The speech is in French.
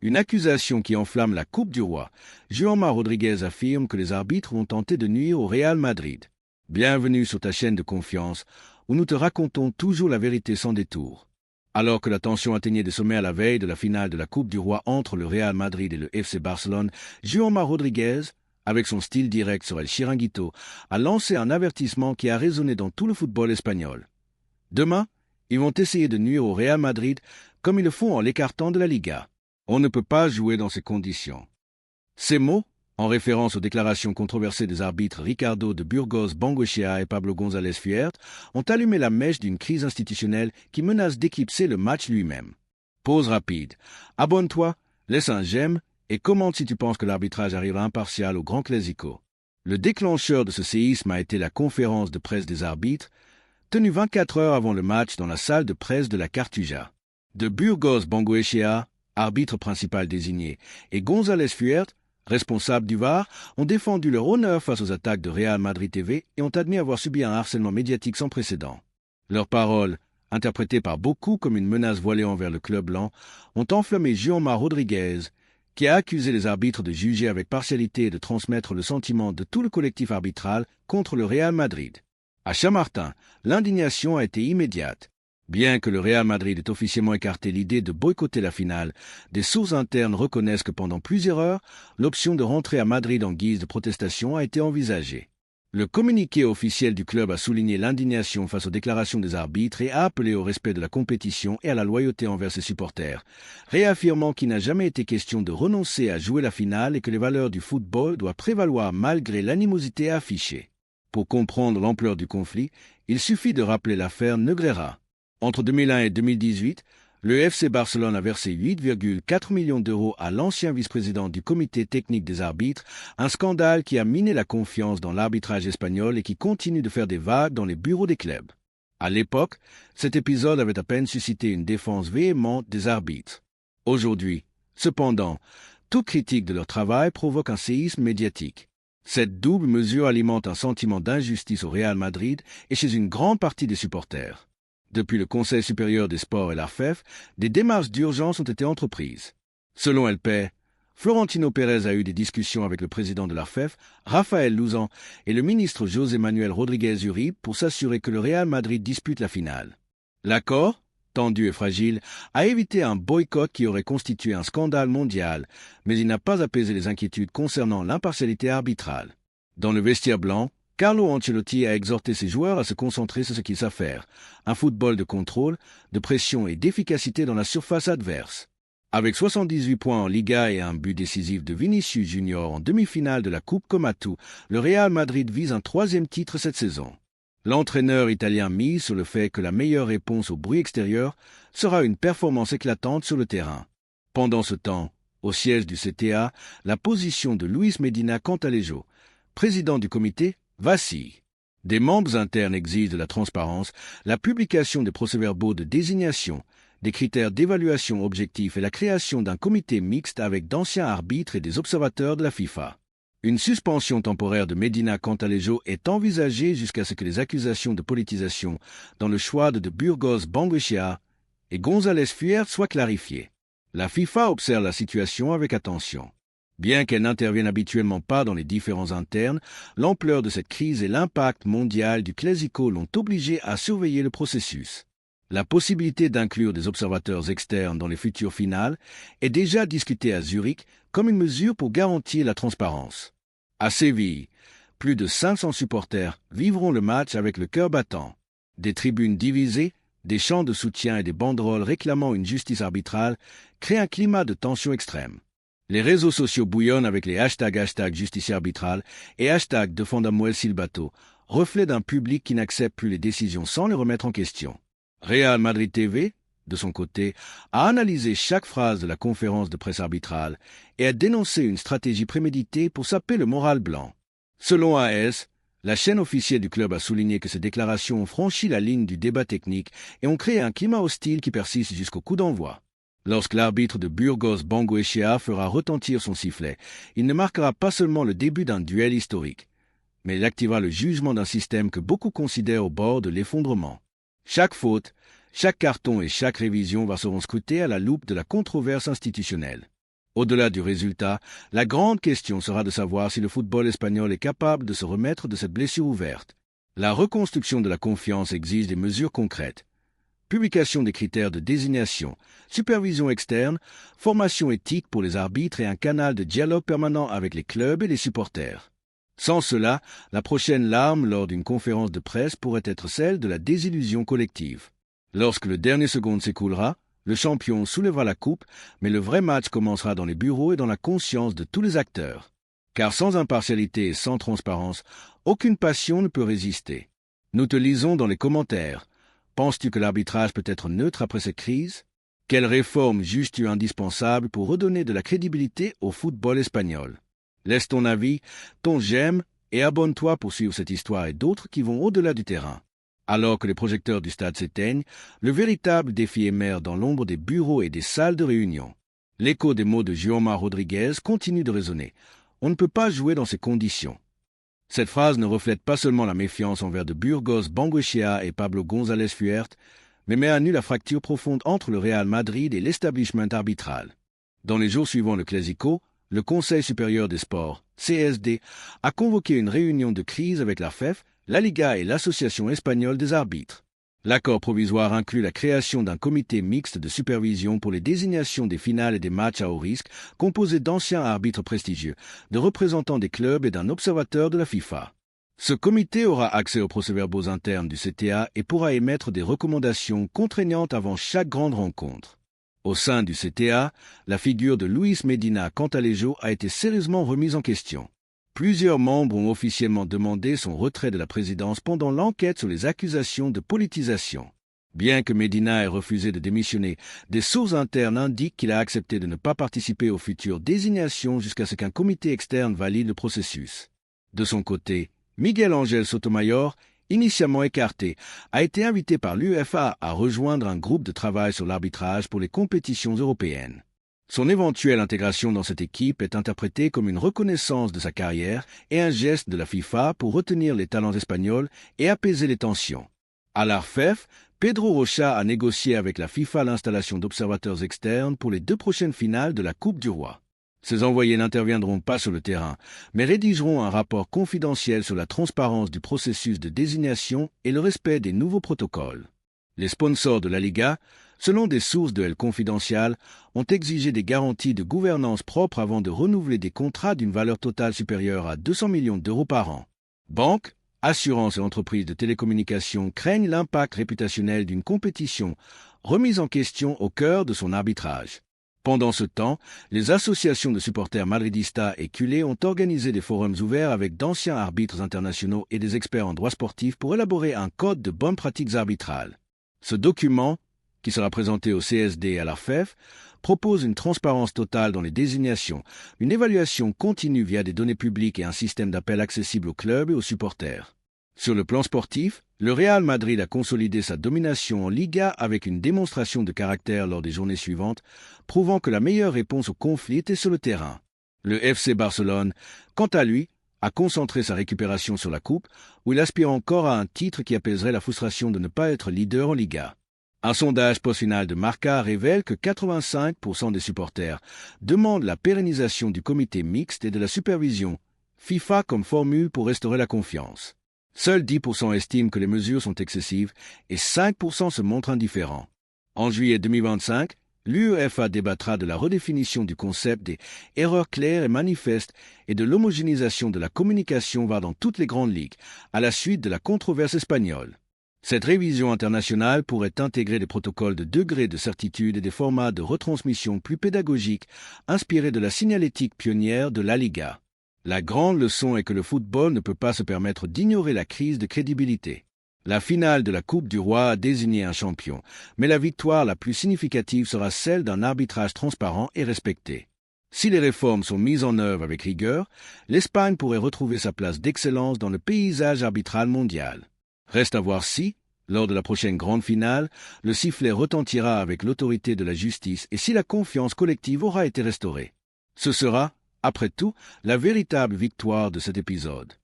Une accusation qui enflamme la Coupe du Roi. Juanma Rodriguez affirme que les arbitres vont tenter de nuire au Real Madrid. Bienvenue sur ta chaîne de confiance, où nous te racontons toujours la vérité sans détour. Alors que la tension atteignait des sommets à la veille de la finale de la Coupe du Roi entre le Real Madrid et le FC Barcelone, Juanma Rodriguez, avec son style direct sur El Chiringuito, a lancé un avertissement qui a résonné dans tout le football espagnol. Demain, ils vont essayer de nuire au Real Madrid comme ils le font en l'écartant de la Liga. On ne peut pas jouer dans ces conditions. Ces mots, en référence aux déclarations controversées des arbitres Ricardo de Burgos Bengoechea et Pablo González Fuert, ont allumé la mèche d'une crise institutionnelle qui menace d'éclipser le match lui-même. Pause rapide. Abonne-toi, laisse un j'aime et commente si tu penses que l'arbitrage arrivera impartial au Grand Clásico. Le déclencheur de ce séisme a été la conférence de presse des arbitres, tenue 24 heures avant le match dans la salle de presse de la Cartuja. De Burgos Bengoechea, arbitre principal désigné, et González Fuert, responsable du VAR, ont défendu leur honneur face aux attaques de Real Madrid TV et ont admis avoir subi un harcèlement médiatique sans précédent. Leurs paroles, interprétées par beaucoup comme une menace voilée envers le club blanc, ont enflammé Juanma Rodriguez, qui a accusé les arbitres de juger avec partialité et de transmettre le sentiment de tout le collectif arbitral contre le Real Madrid. À Chamartin, l'indignation a été immédiate. Bien que le Real Madrid ait officiellement écarté l'idée de boycotter la finale, des sources internes reconnaissent que pendant plusieurs heures, l'option de rentrer à Madrid en guise de protestation a été envisagée. Le communiqué officiel du club a souligné l'indignation face aux déclarations des arbitres et a appelé au respect de la compétition et à la loyauté envers ses supporters, réaffirmant qu'il n'a jamais été question de renoncer à jouer la finale et que les valeurs du football doivent prévaloir malgré l'animosité affichée. Pour comprendre l'ampleur du conflit, il suffit de rappeler l'affaire Negreira. Entre 2001 et 2018, le FC Barcelone a versé 8,4 millions d'euros à l'ancien vice-président du comité technique des arbitres, un scandale qui a miné la confiance dans l'arbitrage espagnol et qui continue de faire des vagues dans les bureaux des clubs. À l'époque, cet épisode avait à peine suscité une défense véhémente des arbitres. Aujourd'hui, cependant, toute critique de leur travail provoque un séisme médiatique. Cette double mesure alimente un sentiment d'injustice au Real Madrid et chez une grande partie des supporters. Depuis le Conseil supérieur des sports et l'ARFEF, des démarches d'urgence ont été entreprises. Selon LP, Florentino Pérez a eu des discussions avec le président de l'ARFEF, Rafael Luzán, et le ministre José Manuel Rodríguez Uribe pour s'assurer que le Real Madrid dispute la finale. L'accord, tendu et fragile, a évité un boycott qui aurait constitué un scandale mondial, mais il n'a pas apaisé les inquiétudes concernant l'impartialité arbitrale. Dans le vestiaire blanc, Carlo Ancelotti a exhorté ses joueurs à se concentrer sur ce qu'ils savent faire, un football de contrôle, de pression et d'efficacité dans la surface adverse. Avec 78 points en Liga et un but décisif de Vinicius Junior en demi-finale de la Coupe Comatu, le Real Madrid vise un 3e titre cette saison. L'entraîneur italien mise sur le fait que la meilleure réponse au bruit extérieur sera une performance éclatante sur le terrain. Pendant ce temps, au siège du CTA, la position de Luis Medina Cantalejo, président du comité, vacille. Des membres internes exigent de la transparence, la publication des procès-verbaux de désignation, des critères d'évaluation objectifs et la création d'un comité mixte avec d'anciens arbitres et des observateurs de la FIFA. Une suspension temporaire de Medina Cantalejo est envisagée jusqu'à ce que les accusations de politisation dans le choix de Burgos Bengoechea et González Fuert soient clarifiées. La FIFA observe la situation avec attention. Bien qu'elle n'intervienne habituellement pas dans les différends internes, l'ampleur de cette crise et l'impact mondial du Clásico l'ont obligé à surveiller le processus. La possibilité d'inclure des observateurs externes dans les futures finales est déjà discutée à Zurich comme une mesure pour garantir la transparence. À Séville, plus de 500 supporters vivront le match avec le cœur battant. Des tribunes divisées, des chants de soutien et des banderoles réclamant une justice arbitrale créent un climat de tension extrême. Les réseaux sociaux bouillonnent avec les hashtags justice arbitrale et #Defendamos el Silbato, reflet d'un public qui n'accepte plus les décisions sans les remettre en question. Real Madrid TV, de son côté, a analysé chaque phrase de la conférence de presse arbitrale et a dénoncé une stratégie préméditée pour saper le moral blanc. Selon AS, la chaîne officielle du club a souligné que ces déclarations ont franchi la ligne du débat technique et ont créé un climat hostile qui persiste jusqu'au coup d'envoi. Lorsque l'arbitre de Burgos Bengoechea fera retentir son sifflet, il ne marquera pas seulement le début d'un duel historique, mais il activera le jugement d'un système que beaucoup considèrent au bord de l'effondrement. Chaque faute, chaque carton et chaque révision seront scrutés à la loupe de la controverse institutionnelle. Au-delà du résultat, la grande question sera de savoir si le football espagnol est capable de se remettre de cette blessure ouverte. La reconstruction de la confiance exige des mesures concrètes. Publication des critères de désignation, supervision externe, formation éthique pour les arbitres et un canal de dialogue permanent avec les clubs et les supporters. Sans cela, la prochaine larme lors d'une conférence de presse pourrait être celle de la désillusion collective. Lorsque le dernier seconde s'écoulera, le champion soulèvera la coupe, mais le vrai match commencera dans les bureaux et dans la conscience de tous les acteurs. Car sans impartialité et sans transparence, aucune passion ne peut résister. Nous te lisons dans les commentaires. Penses-tu que l'arbitrage peut être neutre après cette crise? Quelles réformes juges-tu indispensables pour redonner de la crédibilité au football espagnol? Laisse ton avis, ton j'aime et abonne-toi pour suivre cette histoire et d'autres qui vont au-delà du terrain. Alors que les projecteurs du stade s'éteignent, le véritable défi émerge dans l'ombre des bureaux et des salles de réunion. L'écho des mots de Jaume Rodriguez continue de résonner. On ne peut pas jouer dans ces conditions. Cette phrase ne reflète pas seulement la méfiance envers de Burgos Bengoechea et Pablo González Fuert, mais met à nu la fracture profonde entre le Real Madrid et l'establishment arbitral. Dans les jours suivants le Clásico, le Conseil supérieur des sports, CSD, a convoqué une réunion de crise avec la FEF, la Liga et l'Association espagnole des arbitres. L'accord provisoire inclut la création d'un comité mixte de supervision pour les désignations des finales et des matchs à haut risque, composé d'anciens arbitres prestigieux, de représentants des clubs et d'un observateur de la FIFA. Ce comité aura accès aux procès-verbaux internes du CTA et pourra émettre des recommandations contraignantes avant chaque grande rencontre. Au sein du CTA, la figure de Luis Medina Cantalejo a été sérieusement remise en question. Plusieurs membres ont officiellement demandé son retrait de la présidence pendant l'enquête sur les accusations de politisation. Bien que Medina ait refusé de démissionner, des sources internes indiquent qu'il a accepté de ne pas participer aux futures désignations jusqu'à ce qu'un comité externe valide le processus. De son côté, Miguel Ángel Sotomayor, initialement écarté, a été invité par l'UEFA à rejoindre un groupe de travail sur l'arbitrage pour les compétitions européennes. Son éventuelle intégration dans cette équipe est interprétée comme une reconnaissance de sa carrière et un geste de la FIFA pour retenir les talents espagnols et apaiser les tensions. À l'ARFEF, Pedro Rocha a négocié avec la FIFA l'installation d'observateurs externes pour les 2 prochaines finales de la Coupe du Roi. Ces envoyés n'interviendront pas sur le terrain, mais rédigeront un rapport confidentiel sur la transparence du processus de désignation et le respect des nouveaux protocoles. Les sponsors de la Liga, selon des sources de El Confidencial, ont exigé des garanties de gouvernance propres avant de renouveler des contrats d'une valeur totale supérieure à 200 millions d'euros par an. Banques, assurances et entreprises de télécommunications craignent l'impact réputationnel d'une compétition remise en question au cœur de son arbitrage. Pendant ce temps, les associations de supporters madridistas et culés ont organisé des forums ouverts avec d'anciens arbitres internationaux et des experts en droit sportif pour élaborer un code de bonnes pratiques arbitrales. Ce document, qui sera présenté au CSD et à l'ARFEF, propose une transparence totale dans les désignations, une évaluation continue via des données publiques et un système d'appel accessible aux clubs et aux supporters. Sur le plan sportif, le Real Madrid a consolidé sa domination en Liga avec une démonstration de caractère lors des journées suivantes, prouvant que la meilleure réponse au conflit était sur le terrain. Le FC Barcelone, quant à lui, a concentré sa récupération sur la Coupe, où il aspire encore à un titre qui apaiserait la frustration de ne pas être leader en Liga. Un sondage post-final de Marca révèle que 85% des supporters demandent la pérennisation du comité mixte et de la supervision FIFA comme formule pour restaurer la confiance. Seuls 10% estiment que les mesures sont excessives et 5% se montrent indifférents. En juillet 2025, l'UEFA débattra de la redéfinition du concept des erreurs claires et manifestes et de l'homogénéisation de la communication VAR dans toutes les grandes ligues, à la suite de la controverse espagnole. Cette révision internationale pourrait intégrer des protocoles de degré de certitude et des formats de retransmission plus pédagogiques, inspirés de la signalétique pionnière de la Liga. La grande leçon est que le football ne peut pas se permettre d'ignorer la crise de crédibilité. La finale de la Coupe du Roi a désigné un champion, mais la victoire la plus significative sera celle d'un arbitrage transparent et respecté. Si les réformes sont mises en œuvre avec rigueur, l'Espagne pourrait retrouver sa place d'excellence dans le paysage arbitral mondial. Reste à voir si, lors de la prochaine grande finale, le sifflet retentira avec l'autorité de la justice et si la confiance collective aura été restaurée. Ce sera, après tout, la véritable victoire de cet épisode.